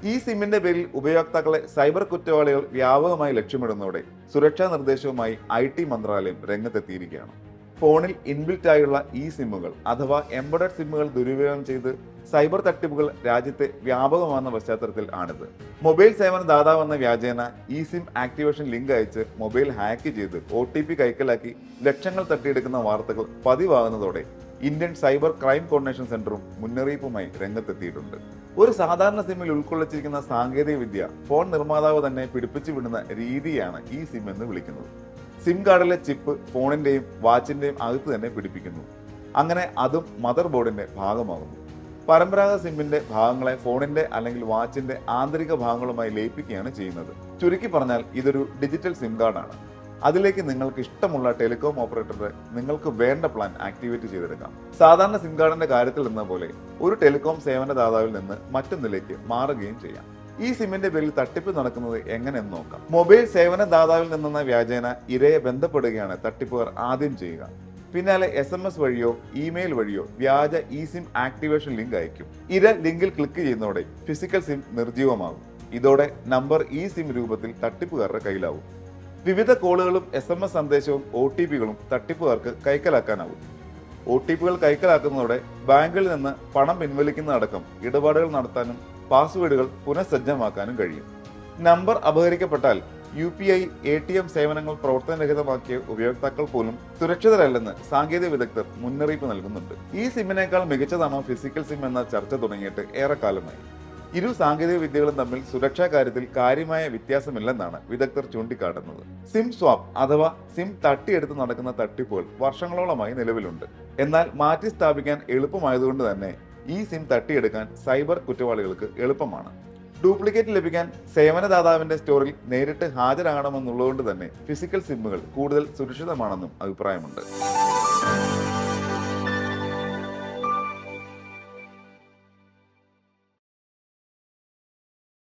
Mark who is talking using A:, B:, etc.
A: ഈ സിമ്മിന്റെ പേരിൽ ഉപയോക്താക്കളെ സൈബർ കുറ്റവാളികൾ വ്യാപകമായി ലക്ഷ്യമിടുന്നതോടെ സുരക്ഷാ നിർദ്ദേശവുമായി IT മന്ത്രാലയം രംഗത്തെത്തിയിരിക്കുകയാണ്. ഫോണിൽ ഇൻബിൽറ്റ് ആയുള്ള ഈ സിമ്മുകൾ അഥവാ എംബഡഡ് സിമ്മുകൾ ദുരുപയോഗം ചെയ്ത് സൈബർ തട്ടിപ്പുകൾ രാജ്യത്തെ വ്യാപകമാകുന്ന പശ്ചാത്തലത്തിൽ ആണിത്. മൊബൈൽ സേവന ദാതാവെന്ന വ്യാജേന ഈ സിം ആക്ടിവേഷൻ ലിങ്ക് അയച്ച് മൊബൈൽ ഹാക്ക് ചെയ്ത് OTP കൈക്കലാക്കി ലക്ഷങ്ങൾ തട്ടിയെടുക്കുന്ന വാർത്തകൾ പതിവാകുന്നതോടെ ഇന്ത്യൻ സൈബർ ക്രൈം കോർഡിനേഷൻ സെന്ററും മുന്നറിയിപ്പുമായി രംഗത്തെത്തിയിട്ടുണ്ട്. ഒരു സാധാരണ സിമ്മിൽ ഉൾക്കൊള്ളിച്ചിരിക്കുന്ന സാങ്കേതിക വിദ്യ ഫോൺ നിർമ്മാതാവ് തന്നെ പിടിപ്പിച്ചു വിടുന്ന രീതിയാണ് ഈ സിം എന്ന് വിളിക്കുന്നത്. സിം കാർഡിലെ ചിപ്പ് ഫോണിന്റെയും വാച്ചിന്റെയും അകത്ത് തന്നെ പിടിപ്പിക്കുന്നു. അങ്ങനെ അതും മദർ ബോർഡിന്റെ ഭാഗമാകുന്നു. പരമ്പരാഗത സിമ്മിന്റെ ഭാഗങ്ങളെ ഫോണിന്റെ അല്ലെങ്കിൽ വാച്ചിന്റെ ആന്തരിക ഭാഗങ്ങളുമായി ലയിപ്പിക്കുകയാണ് ചെയ്യുന്നത്. ചുരുക്കി പറഞ്ഞാൽ ഇതൊരു ഡിജിറ്റൽ സിം കാർഡാണ്. അതിലേക്ക് നിങ്ങൾക്ക് ഇഷ്ടമുള്ള ടെലികോം ഓപ്പറേറ്ററുടെ നിങ്ങൾക്ക് വേണ്ട പ്ലാൻ ആക്ടിവേറ്റ് ചെയ്തെടുക്കാം. സാധാരണ സിം കാർഡിന്റെ കാര്യത്തിൽ എന്ന പോലെ ഒരു ടെലികോം സേവന ദാതാവിൽ നിന്ന് മറ്റൊന്നിലേക്ക് മാറുകയും ചെയ്യാം. ഈ സിമ്മിന്റെ പേരിൽ തട്ടിപ്പ് നടക്കുന്നത് എങ്ങനെയെന്ന് നോക്കാം. മൊബൈൽ സേവന ദാതാവിൽ നിന്നെന്ന വ്യാജേന ഇരയെ ബന്ധപ്പെടുകയാണ് തട്ടിപ്പുകാർ ആദ്യം ചെയ്യുക. പിന്നാലെ SMS വഴിയോ ഇമെയിൽ വഴിയോ വ്യാജ ഈ സിം ആക്ടിവേഷൻ ലിങ്ക് അയക്കും. ഇര ലിങ്കിൽ ക്ലിക്ക് ചെയ്യുന്നതോടെ ഫിസിക്കൽ സിം നിർജ്ജീവമാകും. ഇതോടെ നമ്പർ ഈ സിം രൂപത്തിൽ തട്ടിപ്പുകാരുടെ കയ്യിലാവും. വിവിധ കോളുകളും SMS സന്ദേശവും OTPകളും തട്ടിപ്പുകാർക്ക് കൈക്കലാക്കാനാവും. OTPകൾ കൈക്കലാക്കുന്നതോടെ ബാങ്കിൽ നിന്ന് പണം പിൻവലിക്കുന്നതടക്കം ഇടപാടുകൾ നടത്താനും പാസ്വേഡുകൾ പുനഃസജ്ജമാക്കാനും കഴിയും. നമ്പർ അപഹരിക്കപ്പെട്ടാൽ UPI ATM സേവനങ്ങൾ പ്രവർത്തനരഹിതമാക്കിയ ഉപയോക്താക്കൾ പോലും സുരക്ഷിതരല്ലെന്ന് സാങ്കേതിക വിദഗ്ധർ മുന്നറിയിപ്പ് നൽകുന്നുണ്ട്. ഈ സിമ്മിനേക്കാൾ മികച്ചതാണോ ഫിസിക്കൽ സിം എന്ന ചർച്ച തുടങ്ങിയിട്ട് ഏറെക്കാലമായി. ഇരു സാങ്കേതിക വിദ്യകളും തമ്മിൽ സുരക്ഷാ കാര്യത്തിൽ കാര്യമായ വ്യത്യാസമില്ലെന്നാണ് വിദഗ്ധർ ചൂണ്ടിക്കാട്ടുന്നത്. സിം സ്വാപ്പ് അഥവാ സിം തട്ടിയെടുത്ത് നടക്കുന്ന തട്ടിപ്പുകൾ വർഷങ്ങളോളമായി നിലവിലുണ്ട്. എന്നാൽ മാറ്റി സ്ഥാപിക്കാൻ എളുപ്പമായതുകൊണ്ട് തന്നെ ഈ സിം തട്ടിയെടുക്കാൻ സൈബർ കുറ്റവാളികൾക്ക് എളുപ്പമാണ്. ഡ്യൂപ്ലിക്കേറ്റ് ലഭിക്കാൻ സേവനദാതാവിന്റെ സ്റ്റോറിൽ നേരിട്ട് ഹാജരാകണമെന്നുള്ളതുകൊണ്ട് തന്നെ ഫിസിക്കൽ സിമ്മുകൾ കൂടുതൽ സുരക്ഷിതമാണെന്നും അഭിപ്രായമുണ്ട്.